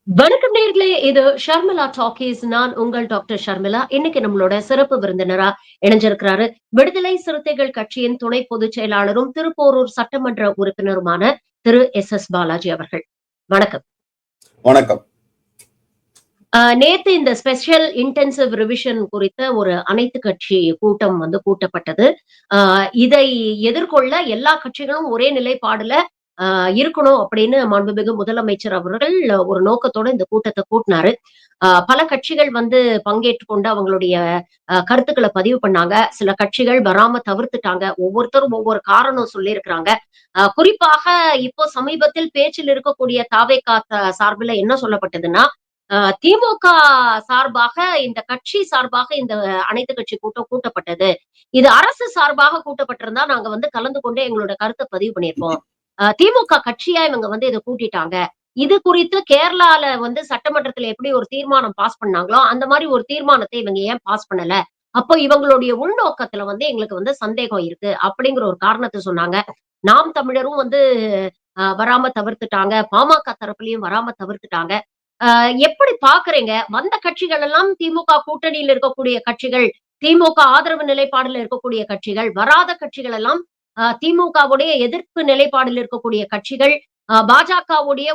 வணக்கம் நேர்களே, இது ஷர்மிளா டாக்கீஸ். நான் உங்கள் டாக்டர் ஷர்மிளா. இன்னைக்கு நம்மளோட சிறப்பு விருந்தினரா இணைஞ்சிருக்கிறாரு விடுதலை சிறுத்தைகள் கட்சியின் துணை பொதுச் செயலாளரும் திருப்போரூர் சட்டமன்ற உறுப்பினருமான திரு எஸ் பாலாஜி அவர்கள். வணக்கம். வணக்கம். நேத்து இந்த ஸ்பெஷல் இன்டென்சிவ் ரிவிஷன் குறித்த ஒரு அனைத்து கட்சி கூட்டம் கூட்டப்பட்டது. இதை எதிர்கொள்ள எல்லா கட்சிகளும் ஒரே நிலைப்பாடுல இருக்கணும் அப்படின்னு மாண்புமிகு முதலமைச்சர் அவர்கள் ஒரு நோக்கத்தோட இந்த கூட்டத்தை கூட்டினாரு. பல கட்சிகள் பங்கேற்று கொண்டு அவங்களுடைய கருத்துக்களை பதிவு பண்ணாங்க. சில கட்சிகள் வராம தவிர்த்துட்டாங்க. ஒவ்வொருத்தரும் ஒவ்வொரு காரணம் சொல்லியிருக்கிறாங்க. குறிப்பாக இப்போ சமீபத்தில் பேச்சில் இருக்கக்கூடிய தாவேகா சார்பில் என்ன சொல்லப்பட்டதுன்னா, திமுக சார்பாக இந்த கட்சி சார்பாக இந்த அனைத்து கட்சி கூட்டம் கூட்டப்பட்டது. இது அரசு சார்பாக கூட்டப்பட்டிருந்தா நாங்க கலந்து கொண்டு எங்களோட கருத்தை பதிவு பண்ணியிருப்போம். திமுக கட்சியா இவங்க இதை கூட்டிட்டாங்க. இது குறித்து கேரளால சட்டமன்றத்துல எப்படி ஒரு தீர்மானம் பாஸ் பண்ணாங்களோ அந்த மாதிரி ஒரு தீர்மானத்தை இவங்க ஏன் பாஸ் பண்ணல? அப்போ இவங்களுடைய உள்நோக்கத்துல எங்களுக்கு சந்தேகம் இருக்கு அப்படிங்கிற ஒரு காரணத்தை சொன்னாங்க. நாம் தமிழரும் வராம தவிர்த்துட்டாங்க. பாமக தரப்புலயும் வராம தவிர்த்துட்டாங்க. எப்படி பாக்குறீங்க? வந்த கட்சிகள் எல்லாம் திமுக கூட்டணியில் இருக்கக்கூடிய கட்சிகள், திமுக ஆதரவு நிலைப்பாடுல இருக்கக்கூடிய கட்சிகள், வராத கட்சிகள் எல்லாம் திமுகவுடைய எதிர்ப்பு நிலைப்பாடில் இருக்கக்கூடிய கட்சிகள், பாஜகவுடைய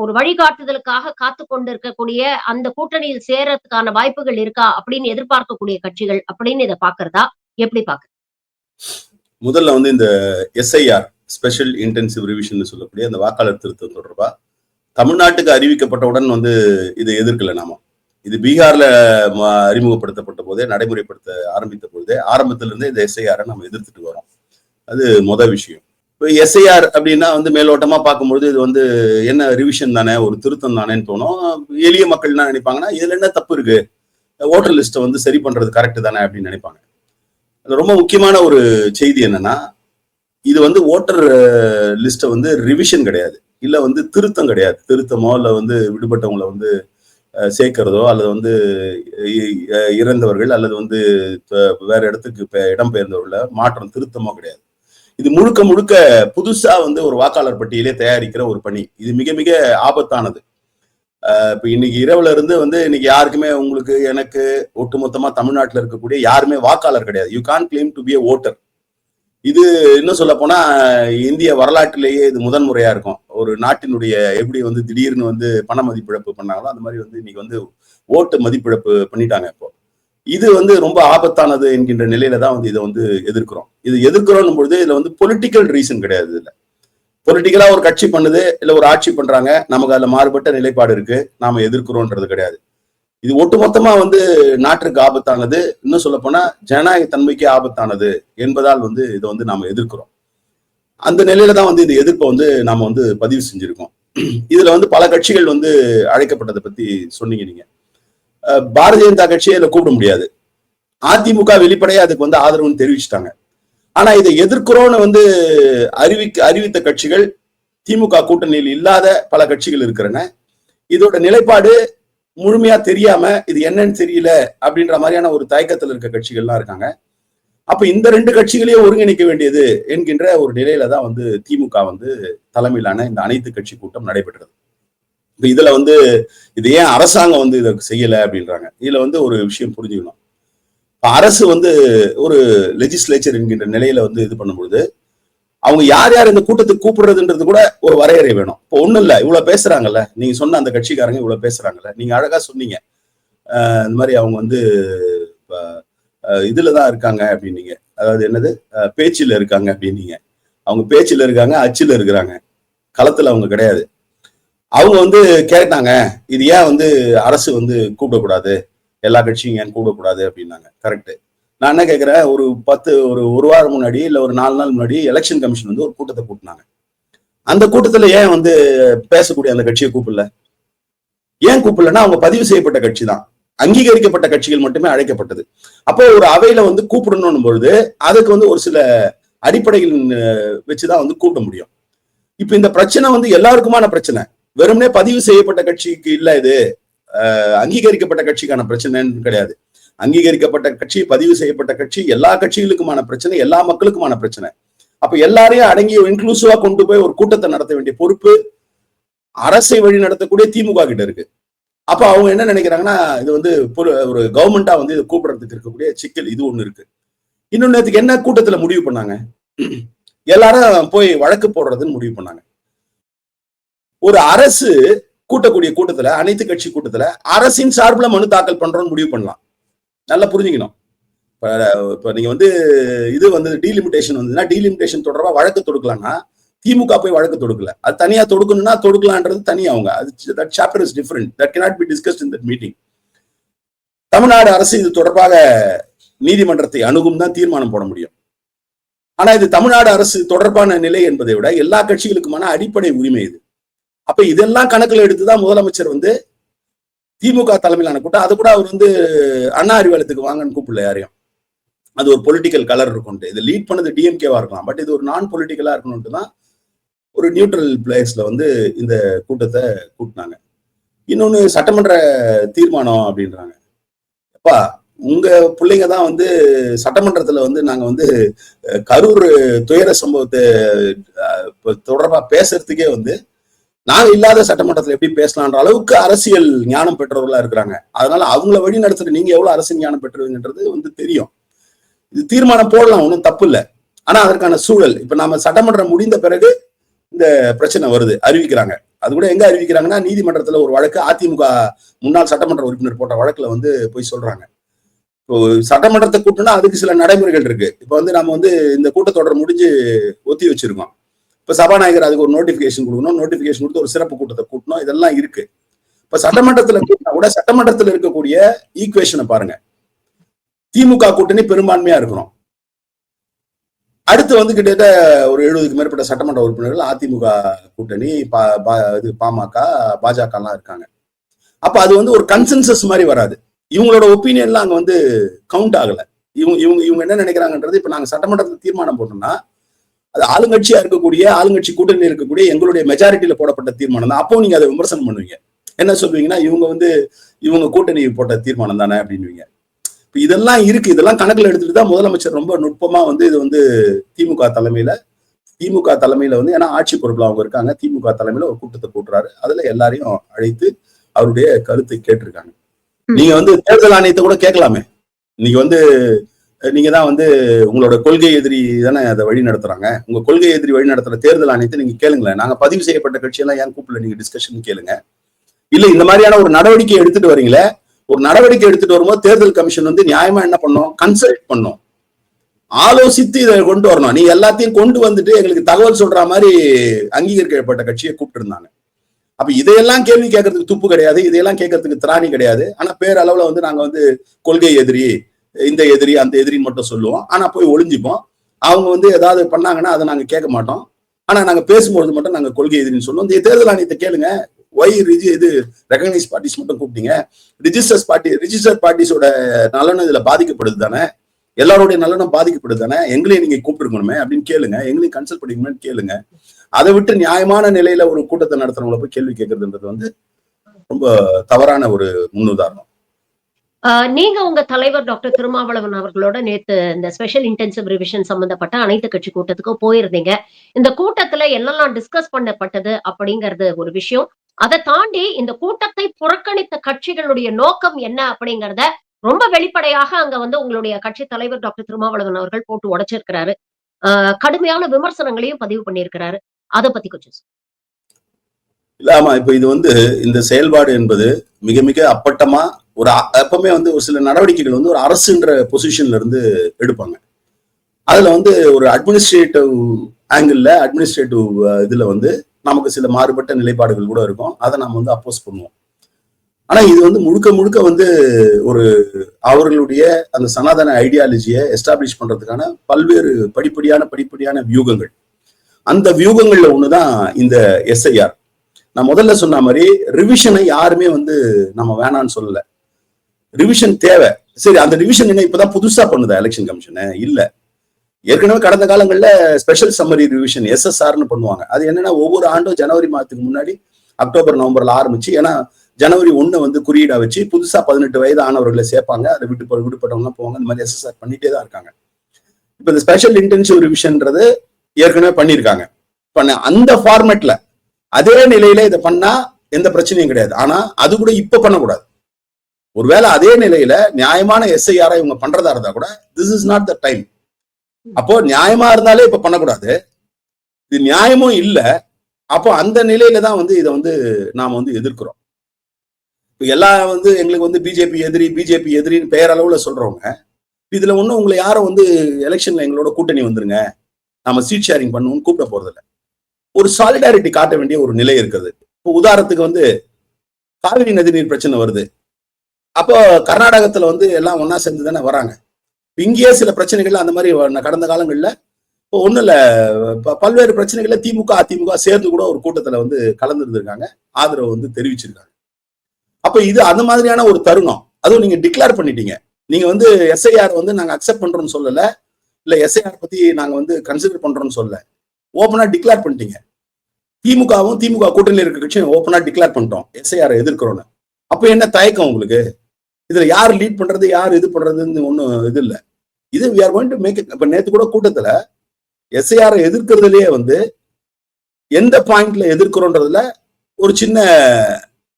ஒரு வழிகாட்டுதலுக்காக காத்து கொண்டு இருக்கக்கூடிய அந்த கூட்டணியில் சேரத்துக்கான வாய்ப்புகள் இருக்கா அப்படின்னு எதிர்பார்க்கக்கூடிய கட்சிகள் அப்படின்னு இதை பாக்குறதா எப்படி பாக்குறது? முதல்ல இந்த எஸ்ஐஆர் ஸ்பெஷல் இன்டென்சிவ் ரிவிஷன் சொல்லக்கூடிய அந்த வாக்காளர் திருத்தம் தொடர்பா தமிழ்நாட்டுக்கு அறிவிக்கப்பட்டவுடன் இதை எதிர்க்கல நாம. இது பீகார்ல அறிமுகப்படுத்தப்பட்ட போதே, நடைமுறைப்படுத்த ஆரம்பித்த போதே, ஆரம்பத்திலிருந்தே இந்த எஸ்ஐஆரை நம்ம எதிர்த்துட்டு வரோம். அது முதல் விஷயம். இப்போ எஸ்ஐஆர் அப்படின்னா மேலோட்டமா பார்க்கும்பொழுது இது என்ன ரிவிஷன் தானே, ஒரு திருத்தம் தானேன்னு தோணும். எளிய மக்கள் என்ன நினைப்பாங்கன்னா, இதுல என்ன தப்பு இருக்கு, ஓட்டர் லிஸ்ட்டை சரி பண்றது கரெக்ட் தானே அப்படின்னு நினைப்பாங்க. அது ரொம்ப முக்கியமான ஒரு செய்தி என்னன்னா, இது ஓட்டர் லிஸ்ட்டை ரிவிஷன் கிடையாது, இல்ல திருத்தம் கிடையாது. திருத்தமோ இல்ல விடுபட்டவங்களை சேர்க்கிறதோ அல்லது இறந்தவர்கள் அல்லது வேற இடத்துக்கு இடம்பெயர்ந்தவர்கள மாற்றம் திருத்தமோ கிடையாது. இது முழுக்க முழுக்க புதுசா ஒரு வாக்காளர் பட்டியலே தயாரிக்கிற ஒரு பணி. இது மிக மிக ஆபத்தானது. இப்ப இன்னைக்கு இரவுல இருந்து இன்னைக்கு யாருக்குமே, உங்களுக்கு எனக்கு ஒட்டுமொத்தமா தமிழ்நாட்டில் இருக்கக்கூடிய யாருமே வாக்காளர் கிடையாது. You can't claim to be a voter. இது இன்னும் சொல்ல போனா இந்திய வரலாற்றிலேயே இது முதன்முறையா இருக்கும். ஒரு நாட்டினுடைய எப்படி திடீர்னு பண மதிப்பிழப்பு பண்ணாங்களோ அந்த மாதிரி இன்னைக்கு ஓட்டு மதிப்பிழப்பு பண்ணிட்டாங்க. இப்போ இது ரொம்ப ஆபத்தானது என்கின்ற நிலையில தான் இதை எதிர்க்கிறோம். இது எதிர்க்கிறோம் பொழுது இதுல பொலிட்டிக்கல் ரீசன் கிடையாது. இதுல பொலிட்டிக்கலா ஒரு கட்சி பண்ணுது, இல்ல ஒரு ஆட்சி பண்றாங்க, நமக்கு அதுல மாறுபட்ட நிலைப்பாடு இருக்கு, நாம எதிர்க்கிறோன்றது கிடையாது. இது ஒட்டுமொத்தமா நாட்டிற்கு ஆபத்தானது, இன்னும் சொல்ல போனா ஜனநாயக தன்மைக்கு ஆபத்தானது என்பதால் இதை நாம எதிர்க்கிறோம். அந்த நிலையில தான் இந்த எதிர்ப்பை நாம பதிவு செஞ்சிருக்கோம். இதுல பல கட்சிகள் அழைக்கப்பட்டதை பத்தி சொன்னீங்க நீங்க. பாரதிய ஜனதா கட்சியை இதை கூப்பிட முடியாது. அதிமுக வெளிப்படையா அதுக்கு ஆதரவுன்னு தெரிவிச்சுட்டாங்க. ஆனா இதை எதிர்க்கிறோன்னு அறிவித்த கட்சிகள் திமுக கூட்டணியில் இல்லாத பல கட்சிகள் இருக்கிறன. இதோட நிலைப்பாடு முழுமையா தெரியாம இது என்னன்னு தெரியல அப்படின்ற மாதிரியான ஒரு தயக்கத்தில் இருக்க கட்சிகள்லாம் இருக்காங்க. அப்ப இந்த ரெண்டு கட்சிகளையும் ஒருங்கிணைக்க வேண்டியது என்கின்ற ஒரு நிலையில தான் திமுக தலைமையிலான இந்த அனைத்து கட்சி கூட்டம் நடைபெற்றது. இப்ப இதுல இது ஏன் அரசாங்கம் இதை செய்யல அப்படின்றாங்க. இதுல ஒரு விஷயம் புரிஞ்சுக்கணும். அரசு ஒரு லெஜிஸ்லேச்சர் என்கின்ற நிலையில இது பண்ணும்பொழுது அவங்க யார் யார் இந்த கூட்டத்துக்கு கூப்பிடுறதுன்றது கூட ஒரு வரையறை வேணும். இப்போ ஒண்ணும் இல்ல, இவ்வளவு பேசுறாங்கல்ல, நீங்க சொன்ன அந்த கட்சிக்காரங்க இவ்வளவு பேசுறாங்கல்ல, நீங்க அழகா சொன்னீங்க. இந்த மாதிரி அவங்க இதுலதான் இருக்காங்க அப்படின்னீங்க. அதாவது என்னது, பேச்சுல இருக்காங்க அப்படின்னீங்க. அவங்க பேச்சுல இருக்காங்க, அச்சுல இருக்கிறாங்க, களத்துல அவங்க கிடையாது. அவங்க கேட்டாங்க, இது ஏன் அரசு கூப்பிடக்கூடாது, எல்லா கட்சியும் ஏன் கூப்பிடக்கூடாது அப்படின்னாங்க. கரெக்ட். நான் என்ன கேட்கிறேன், ஒரு வாரம் முன்னாடி இல்ல ஒரு 4 நாள் முன்னாடி எலெக்ஷன் கமிஷன் ஒரு கூட்டத்தை கூட்டினாங்க. அந்த கூட்டத்துல ஏன் பேசக்கூடிய அந்த கட்சியை கூப்பிடல? ஏன் கூப்பிடலன்னா, அவங்க பதிவு செய்யப்பட்ட கட்சி தான், அங்கீகரிக்கப்பட்ட கட்சிகள் மட்டுமே அழைக்கப்பட்டது. அப்போ ஒரு அவையில கூப்பிடணும் பொழுது அதுக்கு ஒரு சில அடிப்படைகள் வச்சுதான் கூப்பிட முடியும். இப்ப இந்த பிரச்சனை எல்லாருக்குமான பிரச்சனை, வெறுமனே பதிவு செய்யப்பட்ட கட்சிக்கு இல்ல, இது அங்கீகரிக்கப்பட்ட கட்சிக்கான பிரச்சனைன்னு கிடையாது. அங்கீகரிக்கப்பட்ட கட்சி, பதிவு செய்யப்பட்ட கட்சி, எல்லா கட்சிகளுக்குமான பிரச்சனை, எல்லா மக்களுக்குமான பிரச்சனை. அப்ப எல்லாரையும் அடங்கி இன்க்ளூசிவா கொண்டு போய் ஒரு கூட்டத்தை நடத்த வேண்டிய பொறுப்பு அரசை வழி நடத்தக்கூடிய திமுக கிட்ட இருக்கு. அப்ப அவங்க என்ன நினைக்கிறாங்கன்னா, இது வந்து ஒரு கவர்மெண்டா வந்து இதை கூப்பிடுறதுக்கு இருக்கக்கூடிய சிக்கல் இது ஒண்ணு இருக்கு. இன்னொன்னு நேத்துக்கு என்ன கூட்டத்துல முடிவு பண்ணாங்க, எல்லாரும் போய் வழக்கு போடுறதுன்னு முடிவு பண்ணாங்க. ஒரு அரசு கூட்டக்கூடிய கூட்டத்துல, அனைத்து கட்சி கூட்டத்துல அரசின் சார்பில் மனு தாக்கல் பண்றோம்னு முடிவு பண்ணலாம். நல்லா புரிஞ்சுக்கணும். இப்ப நீங்க வந்து இது வந்து டீலிமிட்டேஷன் வந்ததுன்னா டீலிமிட்டேஷன் தொடர்பா வழக்கு தொடுக்கலாம்னா திமுக போய் வழக்கு தொடுக்கல. அது தனியா தொடுக்கணும்னா தொடுக்கலான்றது தனியா அவங்க. அது chapter is different. That cannot be discussed in that meeting. Tamil Nadu அரசு இது தொடர்பாக நீதிமன்றத்தை அணுகும் தான் தீர்மானம் போட முடியும். ஆனா இது தமிழ்நாடு அரசு தொடர்பான நிலை என்பதை விட எல்லா கட்சிகளுக்குமான அடிப்படை உரிமை இது. அப்ப இதெல்லாம் கணக்குல எடுத்துதான் முதலமைச்சர் வந்து திமுக தலைமையிலான கூட்டம், அது கூட அவர் வந்து அண்ணா அறிவாலயத்துக்கு வாங்கன்னு கூப்பிடல யாரையும். அது ஒரு பொலிட்டிக்கல் கலர் இருக்கும். இது லீட் பண்ணது டிஎம்கேவா இருக்கலாம், பட் இது ஒரு நான் பொலிட்டிக்கலா இருக்கணும்ட்டு தான் ஒரு நியூட்ரல் பிளேஸ்ல வந்து இந்த கூட்டத்தை கூட்டினாங்க. இன்னொன்னு சட்டமன்ற தீர்மானம் அப்படின்றாங்க. அப்பா உங்க பிள்ளைங்க தான் வந்து சட்டமன்றத்துல வந்து நாங்க வந்து கரூர் துயர சம்பவத்தை தொடர்பா பேசுறதுக்கே வந்து நாங்க இல்லாத சட்டமன்றத்துல எப்படி பேசலான்ற அளவுக்கு அரசியல் ஞானம் பெற்றவர்களா இருக்கிறாங்க. அதனால அவங்கள வழி நடத்துற நீங்க எவ்வளவு அரசியல் ஞானம் பெற்றவங்கன்றது வந்து தெரியும். இது தீர்மானம் போடலாம், ஒன்றும் தப்பு இல்லை. ஆனா அதற்கான சூழல் இப்ப நாம சட்டமன்றம் முடிந்த பிறகு இந்த பிரச்சனை வருது, அறிவிக்கிறாங்க. அது கூட எங்க அறிவிக்கிறாங்கன்னா நீதிமன்றத்துல ஒரு வழக்கு அதிமுக முன்னாள் சட்டமன்ற உறுப்பினர் போட்ட வழக்குல வந்து போய் சொல்றாங்க. இப்போ சட்டமன்றத்தை கூட்டினா அதுக்கு சில நடைமுறைகள் இருக்கு. இப்ப வந்து நம்ம வந்து இந்த கூட்டத்தொடர் முடிஞ்சு ஒத்தி வச்சிருக்கோம். இப்ப சபாநாயகர் அதுக்கு ஒரு நோட்டிபிகேஷன் கொடுக்கணும், நோட்டிபிகேஷன் கொடுத்து ஒரு சிறப்பு கூட்டத்தை கூட்டணும், இதெல்லாம் இருக்கு. இப்ப சட்டமன்றத்துல கூட்டினா கூட சட்டமன்றத்துல இருக்கக்கூடிய ஈக்குவேஷனை பாருங்க. திமுக கூட்டணி பெரும்பான்மையா இருக்கிறோம். அடுத்து வந்து கிட்டத்தட்ட ஒரு 70க்கு மேற்பட்ட சட்டமன்ற உறுப்பினர்கள் அதிமுக கூட்டணி, பாமக, பாஜக எல்லாம் இருக்காங்க. அப்ப அது வந்து ஒரு கன்சென்சஸ் மாதிரி வராது. இவங்களோட ஒப்பீனியன்லாம் அங்க வந்து கவுண்ட் ஆகல. இவங்க என்ன நினைக்கிறாங்கன்றது இப்ப நாங்க சட்டமன்றத்தில் தீர்மானம் போட்டோம்னா அது ஆளுங்கட்சியா இருக்கக்கூடிய ஆளுங்கட்சி கூட்டணியில் இருக்கக்கூடிய எங்களுடைய மெஜாரிட்டியில போடப்பட்ட தீர்மானம் தான். அப்போ நீங்க அதை விமர்சனம் பண்ணுவீங்க. என்ன சொல்வீங்கன்னா இவங்க கூட்டணி போட்ட தீர்மானம் தானே அப்படின்னுவீங்க. இப்ப இதெல்லாம் இருக்கு. இதெல்லாம் கணக்குல எடுத்துட்டு தான் முதலமைச்சர் ரொம்ப நுட்பமா வந்து இது வந்து திமுக தலைமையில வந்து ஏன்னா ஆட்சி பொறுப்புல அவங்க இருக்காங்க, திமுக தலைமையில ஒரு கூட்டத்தை கூட்டுறாரு. அதுல எல்லாரையும் அழைத்து அவருடைய கருத்தை கேட்டிருக்காங்க. நீங்க வந்து தேர்தல் ஆணையத்தை கூட கேட்கலாமே. இன்னைக்கு வந்து நீங்க தான் வந்து உங்களோட கொள்கை எதிரி தானே அதை வழி நடத்துறாங்க. உங்க கொள்கை எதிரி வழி நடத்துற தேர்தல் ஆணையத்தை நீங்க கேளுங்களேன். நாங்க பதிவு செய்யப்பட்ட கட்சியெல்லாம் ஏன் கூப்பிடல, நீங்க டிஸ்கஷன் கேளுங்க. இல்ல இந்த மாதிரியான ஒரு நடவடிக்கை எடுத்துட்டு வரீங்களே, ஒரு நடவடிக்கை எடுத்துட்டு வரும்போது தேர்தல் கமிஷன் வந்து நியாயமா என்ன பண்ணும், கன்சல்ட் பண்ணும், ஆலோசித்து இதை கொண்டு வரணும். நீ எல்லாத்தையும் கொண்டு வந்துட்டு எங்களுக்கு தகவல் சொல்ற மாதிரி அங்கீகரிக்கப்பட்ட கட்சியை கூப்பிட்டு இருந்தாங்க. அப்ப இதையெல்லாம் கேள்வி கேட்கறதுக்கு துப்பு கிடையாது, இதையெல்லாம் கேட்கறதுக்கு திராணி கிடையாது. ஆனா பேரளவுல வந்து நாங்க வந்து கொள்கை எதிரி, இந்த எதிரி, அந்த எதிரின்னு மட்டும் சொல்லுவோம். ஆனா போய் ஒளிஞ்சுப்போம். அவங்க வந்து ஏதாவது பண்ணாங்கன்னா அதை நாங்க கேட்க மாட்டோம். ஆனா நாங்க பேசும்போது மட்டும் நாங்க கொள்கை எதிரின்னு சொல்லுவோம். இந்த தேர்தல் ஆணையத்தை கேளுங்க. இது ரெகனைஸ் பார்ட்டிஸ் மட்டும் கூப்பிட்டீங்க. ரிஜிஸ்டர் பார்ட்டிஸோட நலனும் இதுல பாதிக்கப்படுது தானே, எல்லாருடைய நலனும் பாதிக்கப்படுது தானே, எங்களையும் நீங்க கூப்பிட்டுருக்கணுமே அப்படின்னு கேளுங்க, எங்களையும் கன்சல்ட் பண்ணிக்கணும்னு கேளுங்க. அதை விட்டு நியாயமான நிலையில ஒரு கூட்டத்தை நடத்துறவங்களை போய் கேள்வி கேட்கறதுன்றது வந்து ரொம்ப தவறான ஒரு முன்னுதாரணம். நீங்க உங்க தலைவர் டாக்டர் திருமாவளவன் அவர்களோட நேத்து இந்த ஸ்பெஷல் இன்டென்சிவ் ரிவிஷன் சம்பந்தப்பட்ட அனைத்து கட்சி கூட்டத்துக்கு போயிருந்தீங்க. இந்த கூட்டத்துல என்னெல்லாம் டிஸ்கஸ் பண்ணப்பட்டது அப்படிங்கறது ஒரு விஷயம். அதை தாண்டி இந்த கூட்டத்தை புறக்கணித்த கட்சிகளுடைய நோக்கம் என்ன அப்படிங்கறத ரொம்ப வெளிப்படையாக அங்க வந்து உங்களுடைய கட்சி தலைவர் டாக்டர் திருமாவளவன் அவர்கள் போட்டு உடைச்சிருக்கிறாரு. கடுமையான விமர்சனங்களையும் பதிவு பண்ணியிருக்கிறாரு. அதை பத்தி கொஞ்சம் இல்ல. ஆமா, இப்ப இது வந்து இந்த செயல்பாடு என்பது மிக மிக அப்பட்டமா ஒரு எப்பவுமே வந்து ஒரு சில நடவடிக்கைகள் வந்து ஒரு அரசுன்ற பொசிஷன்ல இருந்து எடுப்பாங்க. அதுல வந்து ஒரு அட்மினிஸ்ட்ரேட்டிவ் ஆங்கிள், அட்மினிஸ்ட்ரேட்டிவ் இதுல வந்து நமக்கு சில மாறுபட்ட நிலைப்பாடுகள் கூட இருக்கும். அதை நம்ம வந்து அப்போஸ் பண்ணுவோம். ஆனா இது வந்து முழுக்க முழுக்க வந்து ஒரு அவர்களுடைய அந்த சனாதன ஐடியாலஜியை எஸ்டாப்ளிஷ் பண்றதுக்கான பல்வேறு படிப்படியான வியூகங்கள். அந்த வியூகங்கள்ல ஒண்ணுதான் இந்த எஸ்ஐஆர். நான் முதல்ல சொன்ன மாதிரி ரிவிஷனை யாருமே வந்து நம்ம வேணான்னு சொல்லல. ரிவிஷன் தேவை. சரி, அந்த ரிவிஷன் என்ன இப்பதான் புதுசா பண்ணுதா எலெக்ஷன் கமிஷன்? இல்ல, ஏற்கனவே கடந்த காலங்கள்ல ஸ்பெஷல் சம்மரி ரிவிஷன் SSRன்னு பண்ணுவாங்க. அது என்னன்னா ஒவ்வொரு ஆண்டும் ஜனவரி மாதத்துக்கு முன்னாடி அக்டோபர் நவம்பர்ல ஆரம்பிச்சு, ஏன்னா ஜனவரி 1 வந்து குறியீடா வச்சு புதுசா 18 வயது ஆனவர்களை சேர்ப்பாங்க. அதை விடுபட்டவங்க போவாங்க. இந்த மாதிரி SSR பண்ணிட்டே தான் இருக்காங்க. இப்ப இந்த ஸ்பெஷல் இன்டென்சிவ் ரிவிஷன்ன்றது ஏற்கனவே பண்ணியிருக்காங்க. அந்த ஃபார்மேட்ல அதே நிலையில இதை பண்ணா எந்த பிரச்சனையும் கிடையாது. ஆனா அது கூட இப்ப பண்ணக்கூடாது. ஒருவேளை அதே நிலையில நியாயமான எஸ்ஐஆர் இவங்க பண்றதா இருந்தா கூட this is not the time. அப்போ நியாயமா இருந்தாலே இப்ப பண்ணக்கூடாது, இது நியாயமும் இல்ல. அப்போ அந்த நிலையில தான் வந்து இதை வந்து நாம வந்து எதிர்க்கிறோம். எல்லாம் வந்து எங்களுக்கு வந்து பிஜேபி எதிரின்னு பெயரளவுல சொல்றவங்க, இதுல ஒண்ணும் உங்களை யாரும் வந்து எலெக்ஷன்ல எங்களோட கூட்டணி வந்துருங்க, நாம சீட் ஷேரிங் பண்ணுவோம்னு கூப்பிட போறது இல்லை. ஒரு சாலிடாரிட்டி காட்ட வேண்டிய ஒரு நிலை இருக்குது. இப்போ உதாரணத்துக்கு வந்து காவிரி நதிநீர் பிரச்சனை வருது, அப்போ கர்நாடகத்துல வந்து எல்லாம் ஒன்னா சேர்ந்து தானே வராங்க. இங்கேயே சில பிரச்சனைகள் அந்த மாதிரி கடந்த காலங்கள்ல இப்போ ஒண்ணு இல்ல, பல்வேறு பிரச்சனைகள்ல திமுக அதிமுக சேர்ந்து கூட ஒரு கூட்டத்துல வந்து கலந்துருந்திருக்காங்க, ஆதரவு வந்து தெரிவிச்சிருக்காங்க. அப்ப இது அந்த மாதிரியான ஒரு தருணம். அதுவும் நீங்க டிக்ளேர் பண்ணிட்டீங்க, நீங்க வந்து எஸ்ஐஆர் வந்து நாங்க அக்செப்ட் பண்றோம்னு சொல்லல, இல்ல எஸ்ஐஆர் பத்தி நாங்க வந்து கன்சிடர் பண்றோம்னு சொல்லல, ஓப்பனா டிக்ளேர் பண்ணிட்டீங்க. திமுகவும் திமுக கூட்டணியில் இருக்க கட்சியும் ஓப்பனா டிக்ளேர் பண்ணிட்டோம் எஸ்ஐஆர் எதிர்க்கிறோன்னு. அப்ப என்ன தயக்கம் உங்களுக்கு? இதுல யார் லீட் பண்றது யார் இது பண்றதுன்னு ஒண்ணும் இது இல்ல. இது we are going to make it. இப்ப நேத்து கூட கூட்டத்துல எஸ்ஐஆர் எதிர்க்கிறதுலயே வந்து எந்த பாயிண்ட்ல எதிர்க்கிறோன்றதுல ஒரு சின்ன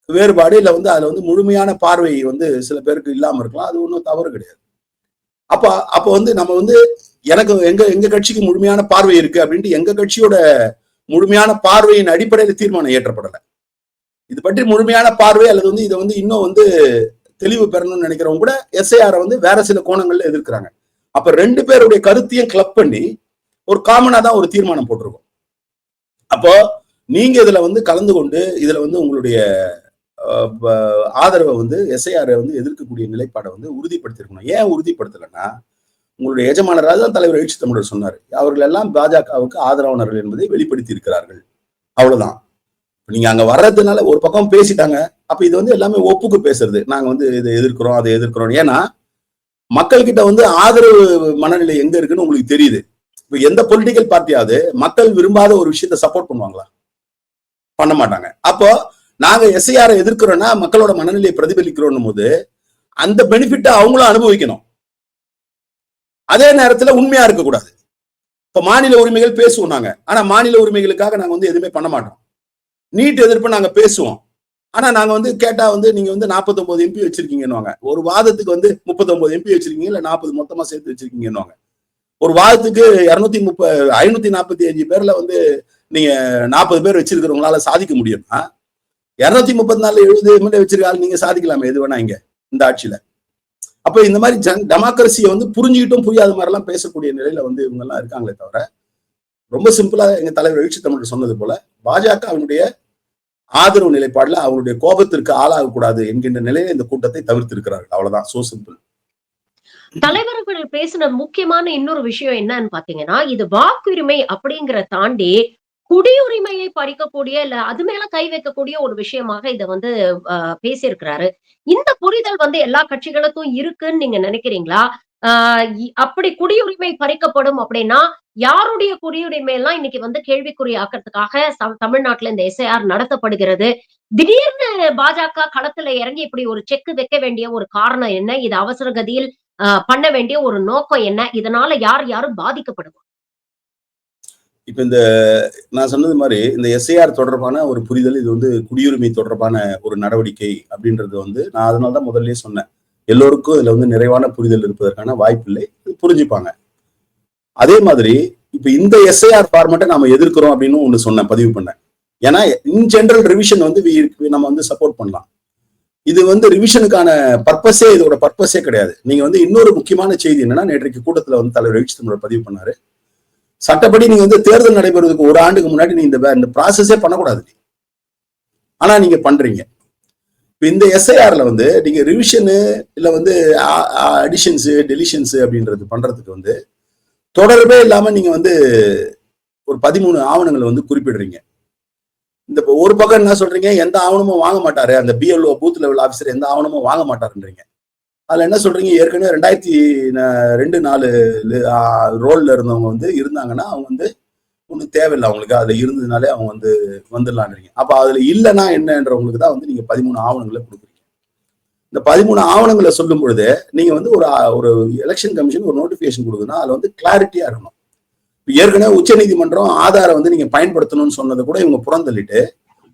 வேறுபாடு இல்ல, வந்து அதுல வந்து முழுமையான பார்வை வந்து சில பேருக்கு இல்லாம இருக்கலாம், அது ஒன்றும் தவறு கிடையாது. அப்ப வந்து நம்ம வந்து எனக்கு எங்க கட்சிக்கு முழுமையான பார்வை இருக்கு அப்படின்ட்டு எங்க கட்சியோட முழுமையான பார்வையின் அடிப்படையில் தீர்மானம் ஏற்றப்படலை. இது பற்றி முழுமையான பார்வை அல்லது வந்து இதை வந்து இன்னும் வந்து தெளிவு பெறணும்னு நினைக்கிறவங்க கூட எஸ்ஐஆர் வந்து வேற சில கோணங்கள்ல எதிர்க்கிறாங்க. அப்ப ரெண்டு பேருடைய கருத்தையும் கிளப் பண்ணி ஒரு காமனா தான் ஒரு தீர்மானம் போட்டிருக்கோம். அப்போ நீங்க இதுல வந்து கலந்து கொண்டு இதுல வந்து உங்களுடைய ஆதரவை வந்து எஸ்ஐஆர் வந்து எதிர்க்கக்கூடிய நிலைப்பாடை வந்து உறுதிப்படுத்திருக்கணும். ஏன் உறுதிப்படுத்தலைன்னா, உங்களுடைய எஜமானராக தான் தலைவர் எழுச்சி தமிழர் சொன்னார், அவர்கள் எல்லாம் பாஜகவுக்கு ஆதரவாளர்கள் என்பதை வெளிப்படுத்தி இருக்கிறார்கள், அவ்வளவுதான். நீங்க அங்க வர்றதுனால ஒரு பக்கம் பேசிட்டாங்க, அப்ப இது வந்து எல்லாமே ஒப்புக்கு பேசுறது, நாங்க வந்து இதை எதிர்க்கிறோம் அதை எதிர்க்கிறோம். ஏன்னா மக்கள் கிட்ட வந்து ஆதரவு மனநிலை எங்க இருக்குன்னு உங்களுக்கு தெரியுது. இப்ப எந்த பொலிட்டிக்கல் பார்ட்டியாவது மக்கள் விரும்பாத ஒரு விஷயத்த சப்போர்ட் பண்ணுவாங்களா? பண்ண மாட்டாங்க. அப்போ நாங்க எஸ்ஐஆர் எதிர்க்கிறோம்னா மக்களோட மனநிலையை பிரதிபலிக்கிறோம் போது அந்த பெனிஃபிட்டை அவங்களும் அனுபவிக்கணும். அதே நேரத்துல உண்மையா இருக்கக்கூடாது. இப்ப மாநில உரிமைகள் பேசுவோம் நாங்க, ஆனா மாநில உரிமைகளுக்காக நாங்க வந்து எதுவுமே பண்ண மாட்டோம். நீட் எதிர்ப்பு நாங்க பேசுவோம், ஆனா நாங்க வந்து கேட்டா வந்து நீங்க வந்து 49 எம்பி வச்சிருக்கீங்கன்னு, ஒரு வாதத்துக்கு வந்து 39 எம்பி வச்சிருக்கீங்க இல்ல 40 மொத்தமா சேர்த்து வச்சிருக்கீங்கன்னு, ஒரு வாதத்துக்கு 545 பேர்ல வந்து நீங்க 40 பேர் வச்சிருக்கிறவங்களால சாதிக்க முடியும்னா 234 70 எம்எல்ஏ வச்சிருக்காங்க, நீங்க சாதிக்கலாமே எது வேணா இங்க இந்த ஆட்சியில. அப்ப இந்த மாதிரி டெமோக்ரஸியை வந்து புரிஞ்சுக்கிட்டும் புரியாத மாதிரி எல்லாம் பேசக்கூடிய நிலையில வந்து இவங்க எல்லாம் இருக்காங்களே தவிர, ரொம்ப சிம்பிளா எங்க தலைவர் எழுச்சி தமிழர் சொன்னது போல பாஜக அவனுடைய ஆதரவு நிலைப்பாடுல அவருடைய கோபத்திற்கு ஆளாகக்கூடாது என்கின்ற நிலையில இந்த கூட்டத்தை தவிர்த்திருக்கிறார்கள். அவ்வளவுதான், சோ சிம்பிள். தலைவர்கள் பேசின முக்கியமான இன்னொரு விஷயம் என்னன்னு பாத்தீங்கன்னா, இது வாக்குரிமை அப்படிங்கிற தாண்டி குடியுரிமையை பறிக்கக்கூடிய இல்ல அது மேல கை வைக்கக்கூடிய ஒரு விஷயமாக இத வந்து பேசியிருக்கிறாரு. இந்த புரிதல் வந்து எல்லா கட்சிகளுக்கும் இருக்குன்னு நீங்க நினைக்கிறீங்களா? அப்படி குடியுரிமை பறிக்கப்படும் அப்படின்னா, யாருடைய குடியுரிமை எல்லாம் இன்னைக்கு வந்து கேள்விக்குறி ஆக்கிறதுக்காக தமிழ்நாட்டுல இந்த எஸ்ஐஆர் நடத்தப்படுகிறது? திடீர்னு பாஜக களத்துல இறங்கி இப்படி ஒரு செக் வைக்க வேண்டிய ஒரு காரணம் என்ன? இது அவசர கதியில் பண்ண வேண்டிய ஒரு நோக்கம் என்ன? இதனால யார் யாரும் பாதிக்கப்படுவாங்க? இப்ப இந்த நான் சொன்னது மாதிரி இந்த எஸ்ஐஆர் தொடர்பான ஒரு புரிதல், இது வந்து குடியுரிமை தொடர்பான ஒரு நடவடிக்கை அப்படின்றது வந்து நான் அதனாலதான் முதல்லயே சொன்னேன், எல்லோருக்கும் இதுல வந்து நிறைவான புரிதல் இருப்பதற்கான வாய்ப்பு இல்லை, புரிஞ்சுப்பாங்க. அதே மாதிரி இப்ப இந்த எஸ்ஐஆர் ஃபார்மேட்டை நாம எதிர்க்கிறோம் அப்படின்னு ஒண்ணு சொன்னேன், பதிவு பண்ணேன். ஏன்னா இன் ஜெனரல் ரிவிஷன் வந்து நம்ம வந்து சப்போர்ட் பண்ணலாம். இது வந்து ரிவிஷனுக்கான பர்பஸே, இதோட பர்பஸே கிடையாது. நீங்க வந்து இன்னொரு முக்கியமான செய்தி என்னன்னா, நேற்றைக்கு கூட்டத்துல வந்து தலைவர் எழுச்சி தமிழர் பதிவு பண்ணாரு, சட்டப்படி நீங்க வந்து தேர்தல் நடைபெறுவதற்கு ஒரு ஆண்டுக்கு முன்னாடி நீங்க இந்த ப்ராசஸே பண்ணக்கூடாது, ஆனா நீங்க பண்றீங்க. இந்த எஸ்ஐஆர்ல வந்து நீங்க ரிவிஷனு இல்ல வந்து அடிஷன்ஸ் டெலிஷன்ஸ் அப்படின்றது பண்றதுக்கு வந்து தொடர்பே இல்லாம நீங்க வந்து ஒரு 13 ஆவணங்களை வந்து குறிப்பிடுறீங்க. இந்த ஒரு பக்கம் என்ன சொல்றீங்க, எந்த ஆவணமும் வாங்க மாட்டாரு அந்த பிஎல்ஓ பூத் லெவல் ஆபீசர், எந்த ஆவணமும் வாங்க மாட்டாருன்றீங்க. அதுல என்ன சொல்றீங்க, ஏற்கனவே 2002-4 ரோல்ல இருந்தவங்க வந்து இருந்தாங்கன்னா அவங்க வந்து ஒன்றும் தேவையில்லை, அவங்களுக்கு அதுல இருந்ததுனாலே அவங்க வந்து வந்துடலான்றீங்க. அப்ப அதுல இல்லைன்னா என்னன்றவங்களுக்கு தான் வந்து நீங்க 13 ஆவணங்களை கொடுக்குறீங்க. இந்த 13 ஆவணங்களை சொல்லும் பொழுது நீங்க வந்து ஒரு எலெக்ஷன் கமிஷன் ஒரு நோட்டிபிகேஷன் கொடுக்குதுன்னா அதுல வந்து கிளாரிட்டியா இருக்கணும். ஏற்கனவே உச்ச நீதிமன்றம் ஆதாரம் வந்து நீங்க பயன்படுத்தணும்னு சொன்னதை கூட இவங்க புறந்தள்ளிட்டு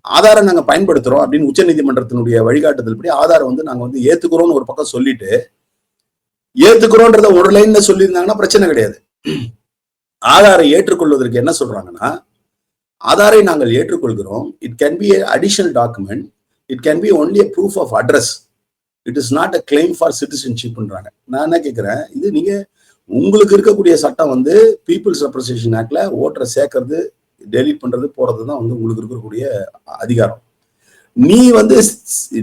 ஆதாரை நாங்க பயன்படுத்துறோம் அப்படின்னு உச்சநீதிமன்றத்தினுடைய வழிகாட்டுதல் படி ஆதாரை வந்து நாங்க வந்து ஏத்துக்கிறோம்னு ஒரு பக்கம் சொல்லிட்டு, ஏத்துக்கிறோன்றத ஒரு லைன்ல சொல்லியிருந்தாங்கன்னா பிரச்சனை கிடையாது. ஆதாரை ஏற்றுக்கொள்வதற்கு என்ன சொல்றாங்கன்னா, ஆதாரை நாங்கள் ஏற்றுக்கொள்கிறோம். It can be additional document. It can be only a proof of address. It is not a claim for சிட்டிசன்ஷிப்ன்றாங்க. நான் என்ன கேட்கிறேன், இது நீங்க உங்களுக்கு இருக்கக்கூடிய சட்டம் வந்து பீப்புள்ஸ் ரெப்ரசன்டேஷன் ஆக்ட்ல ஓட்டரை சேர்க்கறது, டெலீட் பண்றது, போறது தான் வந்து உங்களுக்கு இருக்கக்கூடிய அதிகாரம். நீ வந்து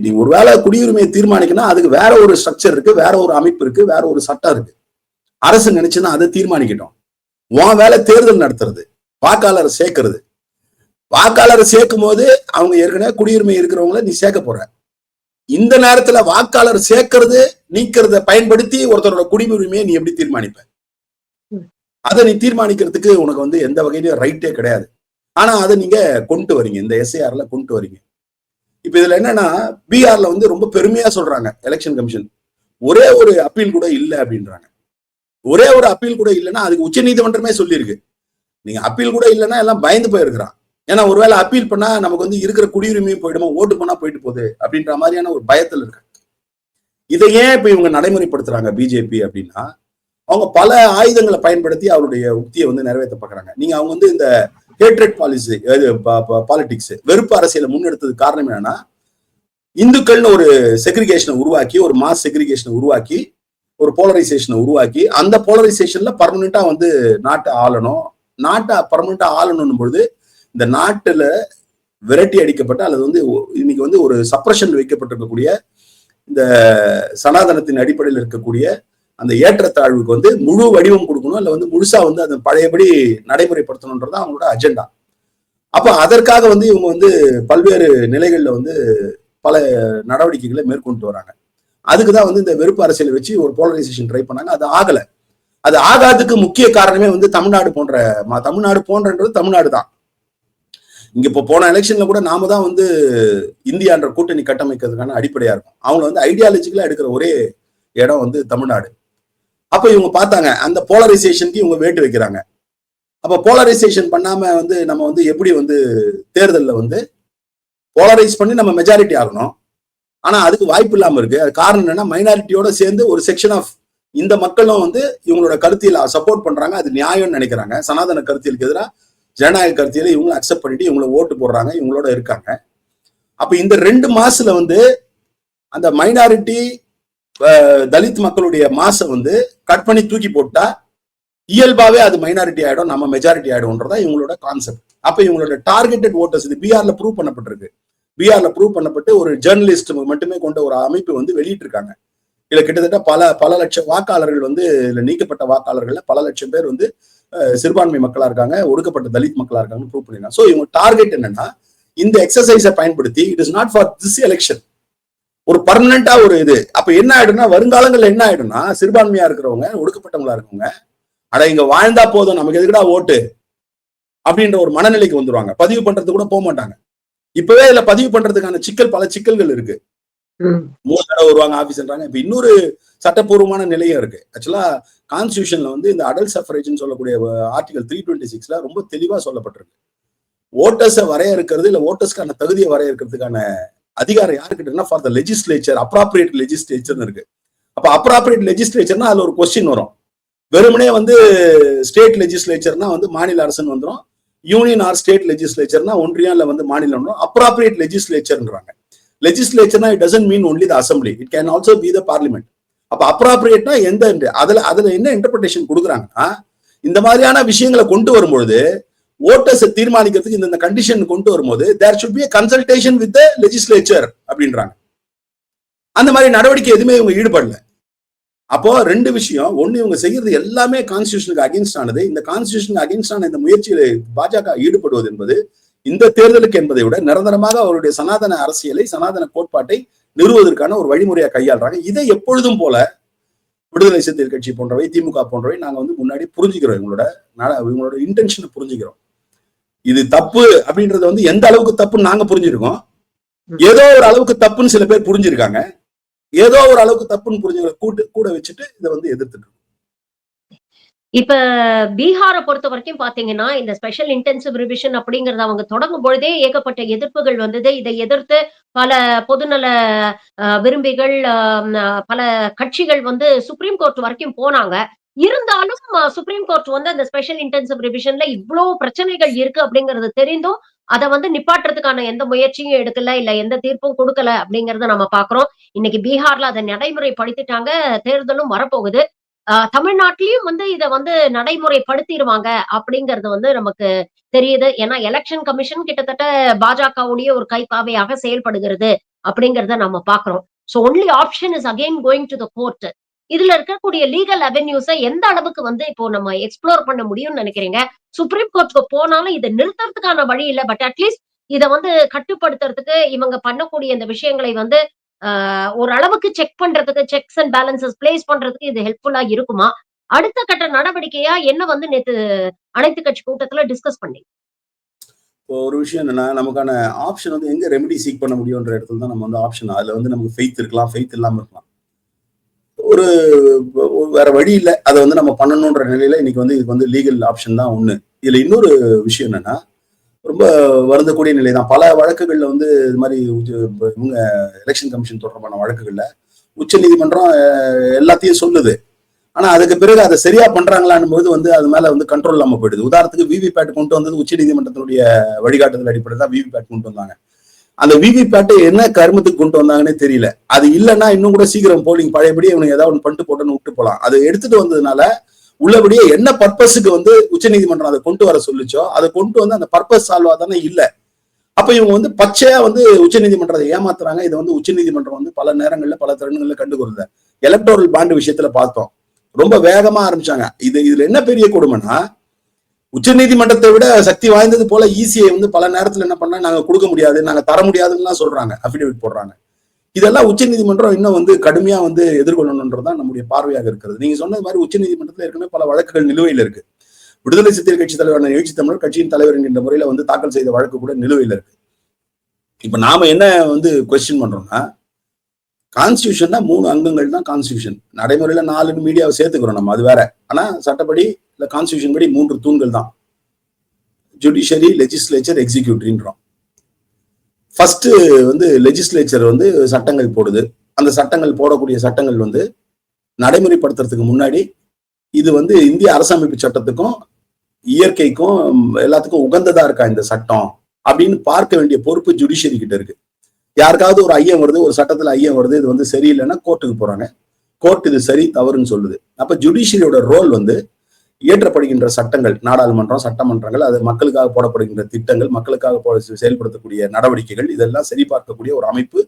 நீ ஒருவேளை குடியுரிமையை தீர்மானிக்கணும், அதுக்கு வேற ஒரு ஸ்ட்ரக்சர் இருக்கு, வேற ஒரு அமைப்பு இருக்கு, வேற ஒரு சட்டம் இருக்கு. அரசு நினைச்சுன்னா அதை தீர்மானிக்கட்டும். உன் வேலை தேர்தல் நடத்துறது, வாக்காளரை சேர்க்கறது. வாக்காளரை சேர்க்கும் போது அவங்க ஏற்கனவே குடியுரிமை இருக்கிறவங்கள நீ சேர்க்க போற. இந்த நேரத்துல வாக்காளர் சேர்க்கறது நீக்கிறத பயன்படுத்தி ஒருத்தரோட குடியுரிமையை நீ எப்படி தீர்மானிப்ப? அதை நீ தீர்மானிக்கிறதுக்கு உனக்கு வந்து எந்த வகையிலும் ரைட்டே கிடையாது. ஆனா அதை நீங்க கொண்டு வரீங்க, இந்த எஸ்ஐஆர்ல கொண்டு வரீங்க. இப்ப இதுல என்னன்னா, பீகார்ல வந்து ரொம்ப பெருமையா சொல்றாங்க எலெக்ஷன் கமிஷன், ஒரே ஒரு அப்பீல் கூட இல்லை அப்படின்றாங்க. ஒரே ஒரு அப்பீல் கூட இல்லைன்னா அதுக்கு உச்ச நீதிமன்றமே சொல்லியிருக்கு. நீங்க அப்பீல் கூட இல்லைன்னா எல்லாம் பயந்து போயிருக்கிறான். ஏன்னா ஒருவேளை அப்பீல் பண்ணா நமக்கு வந்து இருக்கிற குடியுரிமையும் போயிடுமா, ஓட்டு பண்ணா போயிட்டு போகுது அப்படின்ற மாதிரியான ஒரு பயத்தில் இருக்கு. இதை ஏன் இப்ப இவங்க நடைமுறைப்படுத்துறாங்க பிஜேபி அப்படின்னா, அவங்க பல ஆயுதங்களை பயன்படுத்தி அவருடைய உக்தியை வந்து நிறைவேற்ற பாக்குறாங்க. நீங்க அவங்க வந்து இந்த ஹேட்ரட் பாலிசி, பாலிடிக்ஸ், வெறுப்பு அரசியலை முன்னெடுத்ததுக்கு காரணம் என்னன்னா, இந்துக்கள்னு ஒரு செக்ரிகேஷனை உருவாக்கி, ஒரு மாஸ் செக்ரிகேஷனை உருவாக்கி, ஒரு போலரைசேஷனை உருவாக்கி, அந்த போலரைசேஷன்ல பர்மனண்டா வந்து நாட்டை ஆளணும். நாட்டை பர்மனண்டா ஆளணும் பொழுது இந்த நாட்டுல விரட்டி அடிக்கப்பட்ட அல்லது வந்து இன்னைக்கு வந்து ஒரு சப்ரஷன் வைக்கப்பட்டிருக்கக்கூடிய இந்த சனாதனத்தின் அடிப்படையில் இருக்கக்கூடிய அந்த ஏற்றத்தாழ்வுக்கு வந்து முழு வடிவம் கொடுக்கணும், இல்ல வந்து முழுசா வந்து அதை பழையபடி நடைமுறைப்படுத்தணும்ன்றது அவங்களோட அஜெண்டா. அப்ப அதற்காக வந்து இவங்க வந்து பல்வேறு நிலைகள்ல வந்து பல நடவடிக்கைகளை மேற்கொண்டு வராங்க. அதுக்குதான் வந்து இந்த வெறுப்பு அரசியலை வச்சு ஒரு போலரைசேஷன் ட்ரை பண்ணாங்க. அது ஆகல. அது ஆகாததுக்கு முக்கிய காரணமே வந்து தமிழ்நாடு போன்றன்றது தமிழ்நாடு தான். இங்க இப்போ போன எலெக்ஷன்ல கூட நாம தான் வந்து இந்தியான்ற கூட்டணி கட்டமைக்கிறதுக்கான அடிப்படையா இருக்கும். அவங்க வந்து ஐடியாலஜிக்கலா எடுக்கிற ஒரே இடம் வந்து தமிழ்நாடு. அப்ப இவங்க பார்த்தாங்க அந்த போலரைசேஷனுக்கு இவங்க வேட்டு வைக்கிறாங்க. அப்ப போலரைசேஷன் பண்ணாம வந்து நம்ம வந்து எப்படி வந்து தேர்தலில் வந்து போலரைஸ் பண்ணி நம்ம மெஜாரிட்டி ஆகணும். ஆனா அதுக்கு வாய்ப்பு இல்லாம இருக்கு. அது காரணம் என்னன்னா, மைனாரிட்டியோட சேர்ந்து ஒரு செக்ஷன் ஆஃப் இந்த மக்களும் வந்து இவங்களோட கருத்தியல சப்போர்ட் பண்றாங்க, அது நியாயம்னு நினைக்கிறாங்க. சனாதன கருத்தியலுக்கு எதிராக ஜனநாயக கருத்தியலை இவங்களை அக்செப்ட் பண்ணிட்டு இவங்களை ஓட்டு போடுறாங்க, இவங்களோட இருக்காங்க. அப்ப இந்த 2 மாசத்துல வந்து அந்த மைனாரிட்டி தலித் மக்களுடைய மாசை வந்து கட் பண்ணி தூக்கி போட்டா இயல்பாவே அது மைனாரிட்டி ஆயிடும், நம்ம மெஜாரிட்டி ஆயிடும்ன்றதா இவங்களோட கான்செப்ட். அப்ப இவங்களோட டார்கெட்டட் ஓட்டர்ஸ், இது பீகார்ல ப்ரூவ் பண்ணப்பட்டிருக்கு. பீகார்ல ப்ரூவ் பண்ணப்பட்டு ஒரு ஜேர்னலிஸ்ட் மட்டுமே கொண்ட ஒரு அமைப்பு வந்து வெளியிட்டு இருக்காங்க. இதுல கிட்டத்தட்ட பல லட்சம் வாக்காளர்கள் வந்து இதுல நீக்கப்பட்ட வாக்காளர்கள்ல பல லட்சம் பேர் வந்து சிறுபான்மை மக்களா இருக்காங்க, ஒடுக்கப்பட்ட தலித் மக்களா இருக்காங்கன்னு ப்ரூவ் பண்ணிருக்காங்க. சோ இவங்க டார்கெட் என்னன்னா, இந்த எக்ஸசைஸை பயன்படுத்தி it is not for this election, ஒரு பர்மனண்டா ஒரு இது. அப்ப என்ன ஆயிடும்னா, வருங்காலங்கள்ல என்ன ஆயிடும்னா, சிறுபான்மையா இருக்கிறவங்க, ஒடுக்கப்பட்டவங்களா இருக்கவங்க, அட இங்க வாழ்ந்தா போதும், நமக்கு எதுக்குடா ஓட்டு அப்படின்ற ஒரு மனநிலைக்கு வந்துருவாங்க. பதிவு பண்றது கூட போக மாட்டாங்க. இப்பவே இதுல பதிவு பண்றதுக்கான பல சிக்கல்கள் இருக்கு. 3 தடவை வருவாங்க ஆபீஸ்ன்றாங்க. இப்ப இன்னொரு சட்டப்பூர்வமான நிலையம் இருக்கு. ஆக்சுவலா கான்ஸ்டிடியூஷன்ல வந்து இந்த அடல்ட் சஃபரேஜ்னு சொல்லக்கூடிய ஆர்டிகல் 326ல ரொம்ப தெளிவா சொல்லப்பட்டிருக்கு. ஓட்டர்ஸை வரையறுக்கிறது, இல்ல ஓட்டர்ஸ்க்கான தகுதியை வரையறுக்கிறதுக்கான அதிகாரம் யாருக்கிட்ட இருக்குன்னா, ஃபார் த லெஜிஸ்லேச்சர், அப்ராப்ரியேட் லெஜிஸ்லேச்சர்னு இருக்கு. அப்ப அப்ராப்ரியேட் லெஜிஸ்லேச்சர்னா அதுல ஒரு கொஸ்டின் வரும். வெறுமனே வந்து ஸ்டேட் லெஜிஸ்லேச்சர்னா வந்து மாநில அரசுன்னு வந்துடும், யூனியன் ஆர் ஸ்டேட் லெஜிஸ்லேச்சர்னா ஒன்றியம் இல்ல வந்து மாநிலம் வந்துடும். அப்ராப்ரியேட் லெஜிஸ்லேச்சர்ன்றாங்க. லெஜிஸ்லேச்சர்னா it doesn't mean only the assembly, it can also be the parliament. அப்ப அப்ராப்ரியேட்னா அதுல என்ன இன்டர்பிரேஷன் கொடுக்குறாங்கன்னா, இந்த மாதிரியான விஷயங்களை கொண்டு வரும்பொழுது ஓட்டர்ஸ் தீர்மானிக்கிறதுக்கு இந்த கண்டிஷன் கொண்டு வரும்போது there should be a consultation with the legislature அப்படின்றாங்க. அந்த மாதிரி நடவடிக்கை எதுவுமே இவங்க ஈடுபடல. அப்போ 2 விஷயம். ஒண்ணு, இவங்க செய்யறது எல்லாமே கான்ஸ்டிடியூஷனுக்கு அகைன்ஸ்ட் ஆனது. இந்த கான்ஸ்டிடியூஷனுக்கு அகைன்ஸ்ட் ஆன இந்த முயற்சியில பாஜக ஈடுபடுவது என்பது இந்த தேர்தலுக்கு என்பதை விட நிரந்தரமாக அவருடைய சனாதன அரசியலை, சனாதன கோட்பாட்டை நிறுவுவதற்கான ஒரு வழிமுறையை கையாளுறாங்க. இதை எப்பொழுதும் போல விடுதலை சிறுத்தைகள் கட்சி போன்றவை, திமுக போன்றவை நாங்க வந்து முன்னாடி புரிஞ்சுக்கிறோம். இவங்களோட இன்டென்ஷனை புரிஞ்சுக்கிறோம். இது தப்பு அப்படின்றது வந்து எந்த அளவுக்கு தப்புன்னு நாங்க புரிஞ்சிருக்கோம். ஏதோ ஒரு அளவுக்கு தப்புன்னு சில பேர் புரிஞ்சிருக்காங்க. ஏதோ ஒரு அளவுக்கு தப்புன்னு புரிஞ்சுக்கிற கூட வச்சுட்டு இதை வந்து எதிர்த்துட்டு இப்ப பீகார பொறுத்தவரைக்கும் பார்த்தீங்கன்னா, இந்த ஸ்பெஷல் இன்டென்சிவ் ரிவிஷன் அப்படிங்கிறத அவங்க தொடங்கும் பொழுதே ஏகப்பட்ட எதிர்ப்புகள் வந்தது. இதை எதிர்த்து பல பொதுநல விரும்பிகள், பல கட்சிகள் வந்து சுப்ரீம் கோர்ட் வரைக்கும் போனாங்க. இருந்தாலும் சுப்ரீம் கோர்ட் வந்து அந்த ஸ்பெஷல் இன்டென்சிவ் ரிவிஷன்ல இவ்ளோ பிரச்சனைகள் இருக்கு அப்படிங்கிறது தெரிந்தும், அத வந்து நிப்பாட்டுறதுக்கான எந்த முயற்சியும் எடுக்கல, இல்ல எந்த தீர்ப்பும் குடுக்கல அப்படிங்கிறத நம்ம பார்க்கிறோம். இன்னைக்கு பீகார்ல அத நடைமுறைப்படுத்திட்டாங்க. தேர்தலும் வரப்போகுது. தமிழ்நாட்டிலயும் வந்து இத வந்து நடைமுறைப்படுத்திருவாங்க அப்படிங்கிறது வந்து நமக்கு தெரியுது. ஏன்னா எலக்ஷன் கமிஷன் கிட்டத்தட்ட பாஜகவுடைய ஒரு கைப்பாவையாக செயல்படுகிறது அப்படிங்கிறத நம்ம பார்க்கிறோம். So only option is again going to the court. இதுல இருக்கக்கூடிய லீகல் அவென்யூஸ எந்த அளவுக்கு வந்து இப்போ நம்ம எக்ஸ்ப்ளோர் பண்ண முடியும்னு நினைக்கிறீங்க? சுப்ரீம் கோர்ட்க்கு போனாலும் இத நிறுத்தறதுக்கான வழி இல்ல. பட் அட்லீஸ்ட் இத வந்து கட்டுப்படுத்துறதுக்கு இவங்க பண்ணக்கூடிய இந்த விஷயங்களை வந்து ஓரளவுக்கு செக் பண்றதுக்கு செக்ஸ் அண்ட் பேலன்ஸஸ் பிளேஸ் பண்றதுக்கு இது ஹெல்ப்ஃபுல்லா இருக்குமா? அடுத்த கட்ட நடவடிக்கையா என்ன வந்து நேத்து அனைத்து கட்சி கூட்டத்துல டிஸ்கஸ் பண்ணீங்க? இப்போ ஒரு விஷயம் என்னன்னா, நமக்கான ஆப்ஷன் வந்து எங்க ரெமெடி சீக் பண்ண முடியுன்ற இடத்துல தான் நம்ம வந்து ஆப்ஷன் அதுல வந்து நமக்கு ஃபெய்த் இருக்கலாம், ஃபெய்த் இல்லாம இருக்கலாம். ஒரு வேற வழி இல்ல. அத வந்து நம்ம பண்ணணுன்ற நிலையில இன்னைக்கு வந்து இதுக்கு வந்து லீகல் ஆப்ஷன் தான் ஒண்ணு. இதுல இன்னொரு விஷயம் என்னன்னா, ரொம்ப வருந்தக்கூடிய நிலை தான். பல வழக்குகள்ல வந்து இது மாரி இவங்க எலக்ஷன் கமிஷன் தொடர்பான வழக்குகள்ல உச்சநீதிமன்றம் எல்லாத்தையும் சொல்லுது. ஆனா அதுக்கு பிறகு அதை சரியா பண்றாங்களான்னும் போது வந்து அது மேல வந்து கண்ட்ரோல் இல்லாம போயிடுது. உதாரணத்துக்கு விவிபேட் கொண்டு வந்தது உச்சநீதிமன்றத்தினுடைய வழிகாட்டுதல் அடிப்படையில் தான் விவிபேட் கொண்டு வந்தாங்க. அந்த விவிபேட் என்ன கருமத்துக்கு கொண்டு வந்தாங்கன்னே தெரியல. அது இல்லைன்னா இன்னும் கூட சீக்கிரம் போலிங் பழையபடி இவனுக்கு ஏதாவது ஒன்று பண்ணிட்டு போட்டுன்னு விட்டு போலாம். அதை எடுத்துட்டு வந்ததுனால உள்ளபடியே என்ன பர்பஸுக்கு வந்து உச்சநீதிமன்றம் அதை கொண்டு வர சொல்லிச்சோ அதை கொண்டு வந்து அந்த பர்பஸ் சால்வா தானே இல்ல. அப்ப இவங்க வந்து பச்சையா வந்து உச்சநீதிமன்றத்தை ஏமாத்துறாங்க. இதை வந்து உச்சநீதிமன்றம் வந்து பல நேரங்கள்ல பல தருணங்கள்ல கண்டுகொள்ளுது. எலக்டோரல் பாண்ட் விஷயத்துல பார்த்தோம். ரொம்ப வேகமா ஆரம்பிச்சாங்க. இதுல என்ன பெரிய கொடுமைன்னா, உச்ச நீதிமன்றத்தை விட சக்தி வாய்ந்தது போல இசிஐ வந்து பல நேரத்துல என்ன பண்ணா நாங்க கொடுக்க முடியாது, நாங்க தர முடியாதுன்னு சொல்றாங்க, அபிடேவிட் போடுறாங்க. இதெல்லாம் உச்ச நீதிமன்றம் இன்னும் வந்து கடுமையா வந்து எதிர்கொள்ளணும்ன்றதுதான் நம்முடைய பார்வையாக இருக்கிறது. நீங்க சொன்னது மாதிரி உச்ச நீதிமன்றத்தில் ஏற்கனவே பல வழக்குகள் நிலுவையில் இருக்கு. விடுதலை சிறுத்தைகள் கட்சி தலைவரான எழுச்சி தமிழர் கட்சியின் தலைவர் என்கின்ற முறையில வந்து தாக்கல் செய்த வழக்கு கூட நிலுவையில் இருக்கு. இப்ப நாம என்ன வந்து கொஸ்டின் பண்றோம்னா, கான்ஸ்டியூஷன்னா 3 அங்கங்கள் தான் கான்ஸ்டியூஷன். நடைமுறையில 4 மீடியாவை சேர்த்துக்கிறோம் நம்ம, அது வேற. ஆனா சட்டப்படி இல்ல கான்ஸ்டியூஷன் படி 3 தூண்கள் தான். ஜுடிஷியரி, லெஜிஸ்லேச்சர், எக்ஸிக்யூட்டிவ்ன்றோம். ஃபர்ஸ்ட் வந்து லெஜிஸ்லேச்சர் வந்து சட்டங்கள் போடுது. அந்த சட்டங்கள் போடக்கூடிய சட்டங்கள் வந்து நடைமுறைப்படுத்துறதுக்கு முன்னாடி இது வந்து இந்திய அரசமைப்பு சட்டத்துக்கும் இயற்கைக்கும் எல்லாத்துக்கும் உகந்ததா இருக்கா இந்த சட்டம் அப்படின்னு பார்க்க வேண்டிய பொறுப்பு ஜுடிஷியரி கிட்ட இருக்கு. யாருக்காவது ஒரு ஐயம் வருது, ஒரு சட்டத்துல ஐயம் வருது, இது வந்து சரியில்லைன்னா கோர்ட்டுக்கு போறாங்க. கோர்ட் இது சரி தவறுன்னு சொல்லுது. அப்ப ஜுடிஷியரியோட ரோல் வந்து இயற்றப்படுகின்ற சட்டங்கள், நாடாளுமன்றம், சட்டமன்றங்கள், அது மக்களுக்காக போடப்படுகின்ற திட்டங்கள், மக்களுக்காக செயல்படுத்தக்கூடிய நடவடிக்கைகள், இதெல்லாம் சரி பார்க்கக்கூடிய ஒரு அமைப்பு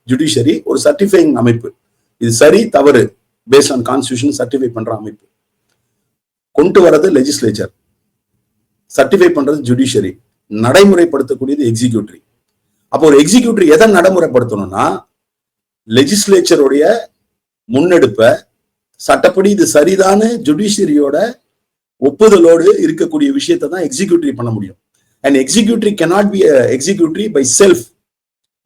ஜுடிஷியரி. ஒரு சர்டிஃபைங் அமைப்பு, இது சரி தவறு பேஸ்ட் ஆன் கான்ஸ்டியூஷன் சர்டிஃபை பண்ற அமைப்பு. கொண்டு வர்றது லெஜிஸ்லேச்சர், சர்டிஃபை பண்றது ஜுடிஷியரி, நடைமுறைப்படுத்தக்கூடியது எக்ஸிக்யூட்டிவ். அப்போ ஒரு எக்ஸிக்யூட்டிவ் எதை நடைமுறைப்படுத்தணும்னா, லெஜிஸ்லேச்சருடைய முன்னெடுப்ப சட்டப்படி இது சரிதான்னு ஜுடிஷியரியோட ஒப்புதலோடு இருக்கக்கூடிய விஷயத்தை தான் எக்ஸிக்யூட்டிவ் பண்ண முடியும். And executive cannot be executive by self.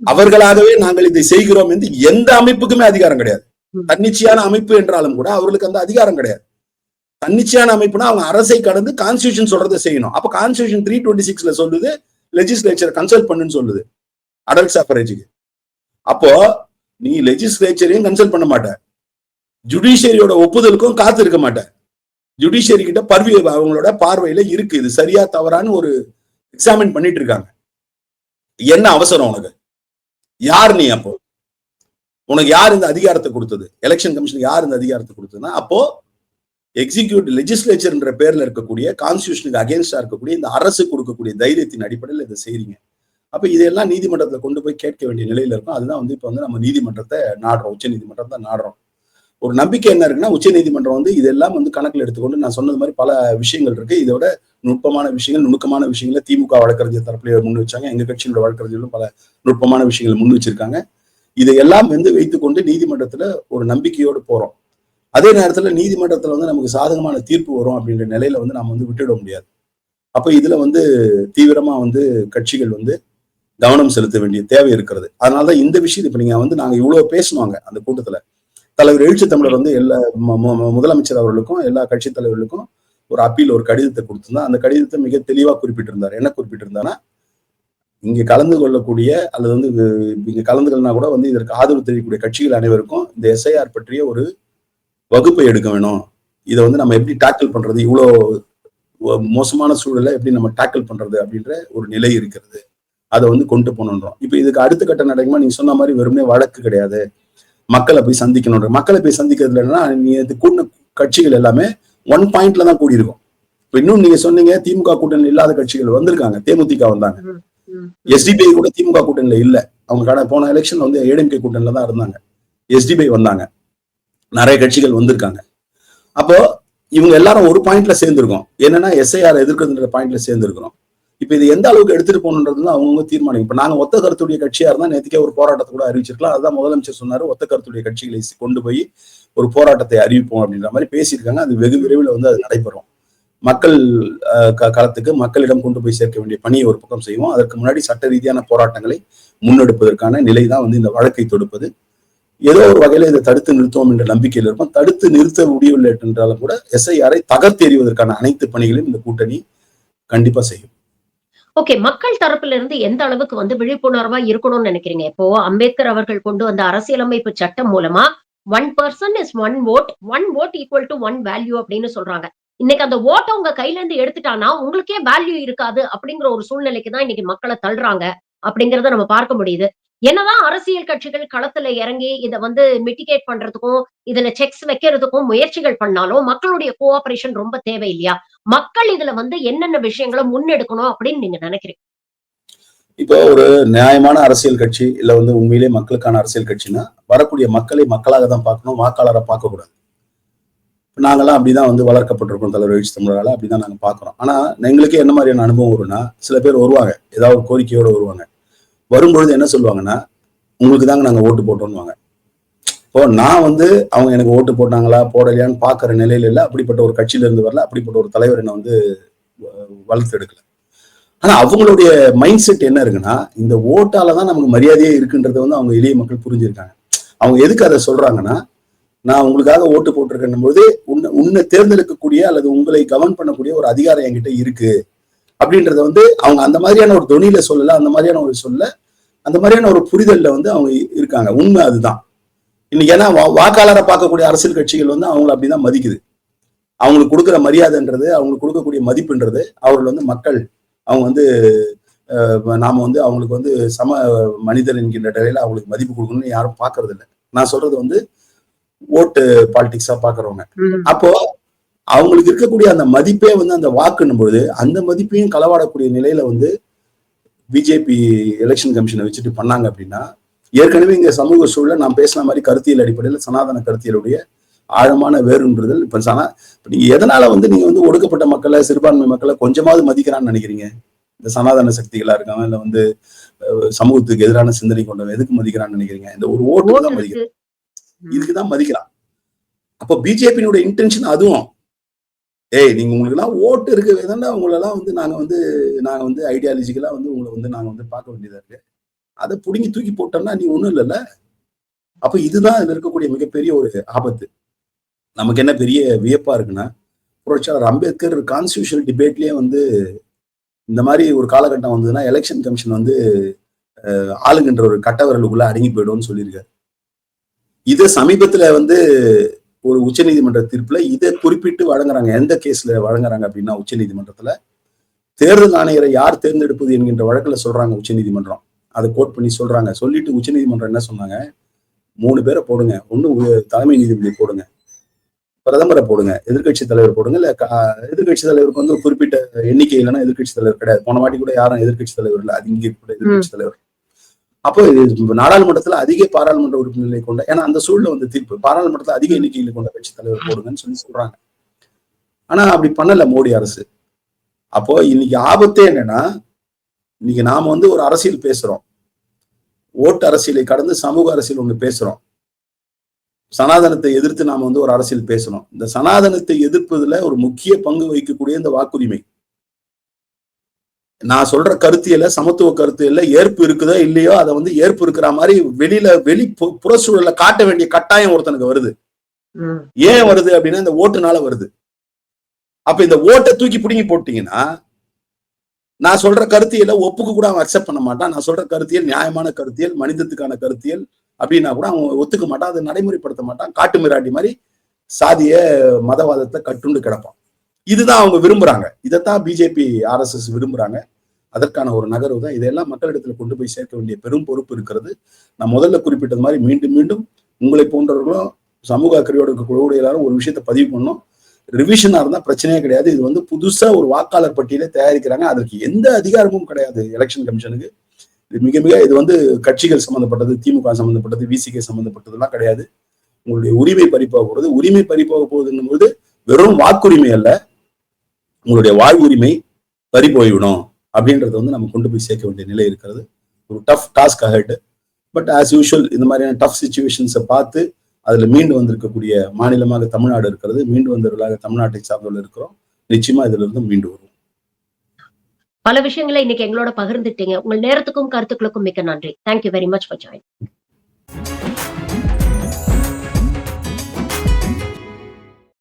அவர்களாகவே நாங்கள் இதை செய்கிறோம் என்று எந்த அமைப்புக்குமே அதிகாரம் கிடையாது. தன்னிச்சையான அமைப்பு என்றாலும் கூட அவர்களுக்கு அந்த அதிகாரம் கிடையாது. தன்னிச்சையான அமைப்புனா அவங்க அரசை கடந்து கான்ஸ்டியூஷன் சொல்றதை செய்யணும். அப்ப கான்ஸ்டியூஷன் 326ல சொல்லுது லெஜிஸ்லேச்சர் கன்சல்ட் பண்ணுன்னு சொல்லுது அடல்ட் சஃபரேஜுக்கு. அப்போ நீ லெஜிஸ்லேச்சரையும் கன்சல்ட் பண்ண மாட்ட, ஜுடிஷியரியோட ஒப்புதலுக்கும் காத்து இருக்க மாட்ட. ஜுடிஷியரி கிட்ட அவங்களோட பார்வையில இருக்கு, இது சரியா தவறான்னு ஒரு எக்ஸாமின் பண்ணிட்டு இருக்காங்க. என்ன அவசரம் உனக்கு? யார் நீ? அப்போ உனக்கு யார் இந்த அதிகாரத்தை கொடுத்தது? எலெக்ஷன் கமிஷன் யார் இந்த அதிகாரத்தை கொடுத்ததுன்னா, அப்போ எக்ஸிக்யூட்டிவ் லெஜிஸ்லேச்சர் என்ற பேர்ல இருக்கக்கூடிய கான்ஸ்டியூஷனுக்கு அகேன்ஸ்டா இருக்கக்கூடிய இந்த அரசு கொடுக்கக்கூடிய தைரியத்தின் அடிப்படையில் இதை செய்றீங்க. அப்ப இதெல்லாம் நீதிமன்றத்துல கொண்டு போய் கேட்க வேண்டிய நிலையில இருக்கும். அதுதான் வந்து இப்ப வந்து நம்ம நீதிமன்றத்தை நாடுறோம், உச்ச நீதிமன்றத்தை நாடுறோம். ஒரு நம்பிக்கை என்ன இருக்குன்னா, உச்ச நீதிமன்றம் வந்து இதெல்லாம் வந்து கணக்கில் எடுத்துக்கொண்டு நான் சொன்னது மாதிரி பல விஷயங்கள் இருக்கு. இதோட நுட்பமான விஷயங்கள், நுணுக்கமான விஷயங்களை திமுக வழக்கறிஞர் தரப்புல முன் வச்சாங்க, எங்க கட்சியோட வழக்கறிஞர்களும் பல நுட்பமான விஷயங்களை முன் வச்சிருக்காங்க. இதையெல்லாம் வந்து வைத்துக்கொண்டு நீதிமன்றத்துல ஒரு நம்பிக்கையோடு போறோம். அதே நேரத்துல நீதிமன்றத்துல வந்து நமக்கு சாதகமான தீர்ப்பு வரும் அப்படின்ற நிலையில வந்து நாம வந்து விட்டுவிட முடியாது. அப்ப இதுல வந்து தீவிரமா வந்து கட்சிகள் வந்து கவனம் செலுத்த வேண்டிய தேவை இருக்கிறது. அதனாலதான் இந்த விஷயத்தை இப்ப நீங்க வந்து நாங்க இவ்வளவு பேசணுவாங்க அந்த கூட்டத்துல. தலைவர் எழுச்சி தமிழர் வந்து எல்லா முதலமைச்சர் அவர்களுக்கும் எல்லா கட்சி தலைவர்களுக்கும் ஒரு அப்பீல் ஒரு கடிதத்தை கொடுத்திருந்தா. அந்த கடிதத்தை மிக தெளிவா குறிப்பிட்டிருந்தார். என்ன குறிப்பிட்டிருந்தானா, இங்க கலந்து கொள்ளக்கூடிய அல்லது வந்து இங்க கலந்துகள்னா கூட வந்து இதற்கு ஆதரவு தெரிவிக்கக்கூடிய கட்சிகள் அனைவருக்கும் இந்த எஸ்ஐஆர் பற்றிய ஒரு வகுப்பை எடுக்க வேணும். இதை வந்து நம்ம எப்படி டேக்கிள் பண்றது, இவ்வளோ மோசமான சூழலை எப்படி நம்ம டேக்கிள் பண்றது அப்படின்ற ஒரு நிலை இருக்கிறது. அதை வந்து கொண்டு போகணுன்றோம். இப்ப இதுக்கு அடுத்த கட்ட நடக்குமா நீங்க சொன்ன மாதிரி வெறுமனே வழக்கு கிடையாது, மக்களை போய் சந்திக்கணுன்ற. மக்களை போய் சந்திக்கிறதுல என்னன்னா, நீ கூடின கட்சிகள் எல்லாமே ஒன் பாயிண்ட்ல தான் கூடியிருக்கும். இப்ப இன்னும் நீங்க சொன்னீங்க திமுக கூட்டணி இல்லாத கட்சிகள் வந்திருக்காங்க, தேமுதிக வந்தாங்க, எஸ்டிபிஐ கூட திமுக கூட்டணியில இல்ல. அவங்க போன எலெக்ஷன் வந்து ஏடிஎம்கே கூட்டணியில தான் இருந்தாங்க, எஸ்டிபிஐ வந்தாங்க, நிறைய கட்சிகள் வந்திருக்காங்க. அப்போ இவங்க எல்லாரும் ஒரு பாயிண்ட்ல சேர்ந்திருக்கோம், என்னன்னா எஸ்ஐஆர் எதிர்க்கிறதுன்ற பாயிண்ட்ல சேர்ந்திருக்கிறோம். இப்ப இது எந்த அளவுக்கு எடுத்துட்டு போகணுன்றது அவங்க தீர்மானம். இப்ப நாங்க ஒத்த கருத்துடைய கட்சியா இருந்தா நேற்றுக்கே ஒரு போராட்டத்தை கூட அறிவிச்சிருக்கலாம். அதுதான் முதலமைச்சர் சொன்னாரு, ஒத்த கருத்துடைய கட்சிகளை கொண்டு போய் ஒரு போராட்டத்தை அறிவிப்போம் அப்படின்ற மாதிரி பேசியிருக்காங்க. அது வெகு விரைவில் வந்து அது நடைபெறும். மக்கள் களத்துக்கு மக்களிடம் கொண்டு போய் சேர்க்க வேண்டிய பணியை ஒரு பக்கம் செய்வோம். அதற்கு முன்னாடி சட்ட ரீதியான போராட்டங்களை முன்னெடுப்பதற்கான நிலை தான் வந்து இந்த வழக்கை தொடுப்பது. ஏதோ ஒரு வகையில இதை தடுத்து நிறுத்துவோம் என்ற நம்பிக்கையில் இருப்போம். தடுத்து நிறுத்த முடியவில்லை என்றாலும் கூட எஸ்ஐஆரை தகர்த்தெறிவதற்கான அனைத்து பணிகளையும் இந்த கூட்டணி கண்டிப்பா செய்யும். ஓகே. மக்கள் தரப்புல இருந்து எந்த அளவுக்கு வந்து விழிப்புணர்வா இருக்கணும்னு நினைக்கிறீங்க? இப்போ அம்பேத்கர் அவர்கள் கொண்டு வந்த அரசியலமைப்பு சட்டம் மூலமா 1 person is 1 vote, 1 vote equal to 1 value அப்படின்னு சொல்றாங்க. இன்னைக்கு அந்த ஓட்ட உங்க கையில இருந்து எடுத்துட்டானா உங்களுக்கே வேல்யூ இருக்காது அப்படிங்கிற ஒரு சூழ்நிலைக்கு தான் இன்னைக்கு மக்களை தள்ளுறாங்க அப்படிங்கறத நம்ம பார்க்க முடியுது. என்னதான் அரசியல் கட்சிகள் களத்துல இறங்கி இதை வந்து மிட்டிகேட் பண்றதுக்கும் இதுல செக்ஸ் வைக்கிறதுக்கும் முயற்சிகள் பண்ணாலும் மக்களுடைய கோஆபரேஷன் ரொம்ப தேவை இல்லையா? மக்கள் இதுல வந்து என்னென்ன விஷயங்களை முன்னெடுக்கணும் அப்படின்னு நீங்க நினைக்கிறீங்க? இப்போ ஒரு நியாயமான அரசியல் கட்சி இல்ல வந்து உண்மையிலே மக்களுக்கான அரசியல் கட்சினா வரக்கூடிய மக்களை மக்களாக தான் பார்க்கணும், வாக்காளரை பார்க்க கூடாது. நாங்கெல்லாம் அப்படிதான் வந்து வளர்க்கப்பட்டிருக்கோம் தலைவர் எழுச்சி தமிழரால, அப்படிதான் நாங்க பாக்குறோம். ஆனா எங்களுக்கே என்ன மாதிரியான அனுபவம் வரும்னா, சில பேர் வருவாங்க, ஏதாவது ஒரு கோரிக்கையோட வருவாங்க. வரும்பொழுது என்ன சொல்லுவாங்கன்னா, உங்களுக்கு தாங்க நாங்க ஓட்டு போட்டோம்னுவாங்க. இப்போ நான் வந்து அவங்க எனக்கு ஓட்டு போட்டாங்களா போடலையான்னு பாக்குற நிலையில இல்ல, அப்படிப்பட்ட ஒரு கட்சியில இருந்து வரல, அப்படிப்பட்ட ஒரு தலைவர் என்ன வந்து வளர்த்து எடுக்கல. ஆனா அவங்களுடைய மைண்ட் செட் என்ன இருக்குன்னா, இந்த ஓட்டாலதான் நமக்கு மரியாதையே இருக்குன்றத வந்து அவங்க எளிய மக்கள் புரிஞ்சிருக்காங்க. அவங்க எதுக்கு அதை சொல்றாங்கன்னா, நான் உங்களுக்காக ஓட்டு போட்டிருக்கேன் போது உன்னை தேர்ந்தெடுக்கக்கூடிய அல்லது உங்களை கவர்ன் பண்ணக்கூடிய ஒரு அதிகாரம் என்கிட்ட இருக்கு அப்படின்றத வந்து அவங்க அந்த மாதிரியான ஒரு தொனியில சொல்லல, அந்த மாதிரியான ஒரு சொல்ல, அந்த மாதிரியான ஒரு புரிதல்ல வந்து அவங்க இருக்காங்க. உண்மை அதுதான். இன்னைக்கு ஏன்னா வாக்காளரை பார்க்கக்கூடிய அரசியல் கட்சிகள் வந்து அவங்களை அப்படிதான் மதிக்குது. அவங்களுக்கு கொடுக்குற மரியாதைன்றது, அவங்களுக்கு கொடுக்கக்கூடிய மதிப்புன்றது, அவர்கள் வந்து மக்கள் அவங்க வந்து நாம வந்து அவங்களுக்கு வந்து சம மனிதர் என்கின்ற நிலையில அவங்களுக்கு மதிப்பு கொடுக்கணும்னு யாரும் பாக்குறது இல்லை. நான் சொல்றது வந்து ஓட்டு பாலிடிக்ஸா பாக்குறவங்க. அப்போ அவங்களுக்கு இருக்கக்கூடிய அந்த மதிப்பே வந்து அந்த வாக்குன்னும் பொழுது அந்த மதிப்பையும் களவாடக்கூடிய நிலையில வந்து பிஜேபி எலெக்ஷன் கமிஷனை வச்சுட்டு பண்ணாங்க அப்படின்னா, ஏற்கனவே இங்க சமூக சூழல நான் பேசின மாதிரி கருத்தியல் அடிப்படையில் சனாதன கருத்தியலுடைய ஆழமான வேறுன்றது இப்ப நீங்க எதனால வந்து நீங்க வந்து ஒடுக்கப்பட்ட மக்களை சிறுபான்மை மக்களை கொஞ்சமாவது மதிக்கிறான்னு நினைக்கிறீங்க? இந்த சனாதன சக்திகளா இருக்காங்க இல்ல வந்து சமூகத்துக்கு எதிரான சிந்தனை கொண்டவங்க எதுக்கு மதிக்கிறான்னு நினைக்கிறீங்க? இந்த ஒரு ஓட்டு தான் மதிக்கிறான், இதுக்குதான் மதிக்கிறான். அப்போ பிஜேபியினுடைய இன்டென்ஷன் அதுவும், நீங்க உங்களுக்கு எல்லாம் ஓட்டு இருக்கவே தானே உங்களெல்லாம் வந்து நாங்க வந்து ஐடியாலஜிக்கலா வந்து உங்களை வந்து நாங்க வந்து பார்க்க வேண்டியதா இருக்கு. அதை புடுங்கி தூக்கி போட்டோம்னா நீ ஒண்ணும் இல்லைல்ல. அப்ப இதுதான் இதுல இருக்கக்கூடிய மிகப்பெரிய ஒரு ஆபத்து. நமக்கு என்ன பெரிய வியப்பா இருக்குன்னா, புரட்சியாளர் அம்பேத்கர் கான்ஸ்டிடியூஷனல் டிபேட்லயே வந்து இந்த மாதிரி ஒரு காலகட்டம் வந்ததுன்னா எலெக்ஷன் கமிஷன் வந்து ஆளுங்கன்ற ஒரு கட்டவர்களுக்குள்ள அடங்கி போயிடும்னு சொல்லியிருக்காரு. இது சமீபத்துல வந்து ஒரு உச்ச நீதிமன்ற தீர்ப்புல இதை குறிப்பிட்டு வழங்குறாங்க. எந்த கேஸ்ல வழங்குறாங்க அப்படின்னா, உச்ச நீதிமன்றத்துல தேர்தல் ஆணையரை யார் தேர்ந்தெடுப்பது என்கின்ற வழக்குல சொல்றாங்க உச்ச நீதிமன்றம். அதை கோட் பண்ணி சொல்றாங்க. சொல்லிட்டு உச்ச நீதிமன்றம் என்ன சொன்னாங்க, 3 பேரை போடுங்க, ஒண்ணு தலைமை நீதிபதி போடுங்க, பிரதமரை போடுங்க, எதிர்கட்சி தலைவர் போடுங்க, இல்ல எதிர்கட்சி தலைவருக்கு வந்து ஒரு குறிப்பிட்ட எண்ணிக்கை இல்லைன்னா எதிர்கட்சி தலைவர் கிடையாது. போன வாட்டி கூட யாரும் எதிர்கட்சி தலைவர் இல்லை, அது இங்கே கூட எதிர்கட்சி தலைவர். அப்போ நாடாளுமன்றத்துல அதிக பாராளுமன்ற உறுப்பினர்களை கொண்ட, ஏன்னா அந்த சூழல வந்து தீர்ப்பு பாராளுமன்றத்துல அதிக எண்ணிக்கையில் கொண்ட கட்சி தலைவர் போடுங்கன்னு சொல்லி சொல்றாங்க. ஆனா அப்படி பண்ணல மோடி அரசு. அப்போ இன்னைக்கு ஆபத்தே என்னன்னா, இன்னைக்கு நாம வந்து ஒரு அரசியல் பேசுறோம், ஓட்டு அரசியலை கடந்து சமூக அரசியல் ஒண்ணு பேசுறோம், சனாதனத்தை எதிர்த்து நாம வந்து ஒரு அரசியல் பேசணும். இந்த சனாதனத்தை எதிர்ப்பதுல ஒரு முக்கிய பங்கு வகிக்கக்கூடிய இந்த வாக்குரிமை, நான் சொல்ற கருத்தியல, சமத்துவ கருத்தியல்ல ஏற்பு இருக்குதோ இல்லையோ, அதை வந்து ஏற்பு இருக்கிற மாதிரி வெளி புறச்சூழல காட்ட வேண்டிய கட்டாயம் ஒருத்தனுக்கு வருது. ஏன் வருது அப்படின்னா இந்த ஓட்டுனால வருது. அப்ப இந்த ஓட்டை தூக்கி பிடுங்கி போட்டீங்கன்னா, நான் சொல்ற கருத்தியல ஒப்புக்கு கூட அவன் அக்செப்ட் பண்ண மாட்டான். நான் சொல்ற கருத்தியல் நியாயமான கருத்தியல், மனிதத்துக்கான கருத்தியல் அப்படின்னா கூட அவன் ஒத்துக்க மாட்டான். அதை நடைமுறைப்படுத்த மாட்டான். காட்டு மிராண்டி மாதிரி சாதிய மதவாதத்தை கட்டுண்டு கிடப்பான். இதுதான் அவங்க விரும்புறாங்க. இதைத்தான் பிஜேபி RSS விரும்புறாங்க. அதற்கான ஒரு நகர்வு தான். இதெல்லாம் மக்களிடத்துல கொண்டு போய் சேர்க்க வேண்டிய பெரும் பொறுப்பு இருக்கிறது. நான் முதல்ல குறிப்பிட்டது மாதிரி மீண்டும் மீண்டும் உங்களை போன்றவர்களும் சமூக அக்கறையோடு இருக்கக்கூடிய எல்லாரும் ஒரு விஷயத்த பதிவு பண்ணணும். ரிவிஷனா இருந்தா பிரச்சனையே கிடையாது. இது வந்து புதுசா ஒரு வாக்காளர் பட்டியலை தயாரிக்கிறாங்க. அதற்கு எந்த அதிகாரமும் கிடையாது எலெக்ஷன் கமிஷனுக்கு. மிக மிக இது வந்து கட்சிகள் சம்பந்தப்பட்டது, திமுக சம்பந்தப்பட்டது, விசிகே சம்பந்தப்பட்டதெல்லாம் கிடையாது. உங்களுடைய உரிமை பறிப்பாக போறது. உரிமை பறிப்பாக போகுதுன்னும் போது வெறும் வாக்குரிமை அல்ல, உங்களுடைய வாழ்வுரிமை பறி போய்விடும் அப்படின்றத வந்து நம்ம கொண்டு போய் சேர்க்க வேண்டிய நிலை இருக்கிறது. ஒரு tough task ahead. But as usual இந்த மாதிரியான டஃப் சிச்சுவேஷன்ஸை பார்த்து அதுல மீண்டு வந்திருக்கக்கூடிய மாநிலமாக தமிழ்நாடு இருக்கிறது. மீண்டு வந்தவர்களாக தமிழ்நாட்டை சார்ந்தவர்கள் இருக்கிறோம். நிச்சயமா இதுல இருந்து மீண்டு வருவோம். பல விஷயங்களை இன்னைக்கு எங்களோட பகிர்ந்துட்டீங்க. உங்கள் நேரத்துக்கும் கருத்துக்களுக்கும் மிக்க நன்றி. Thank you very much for join.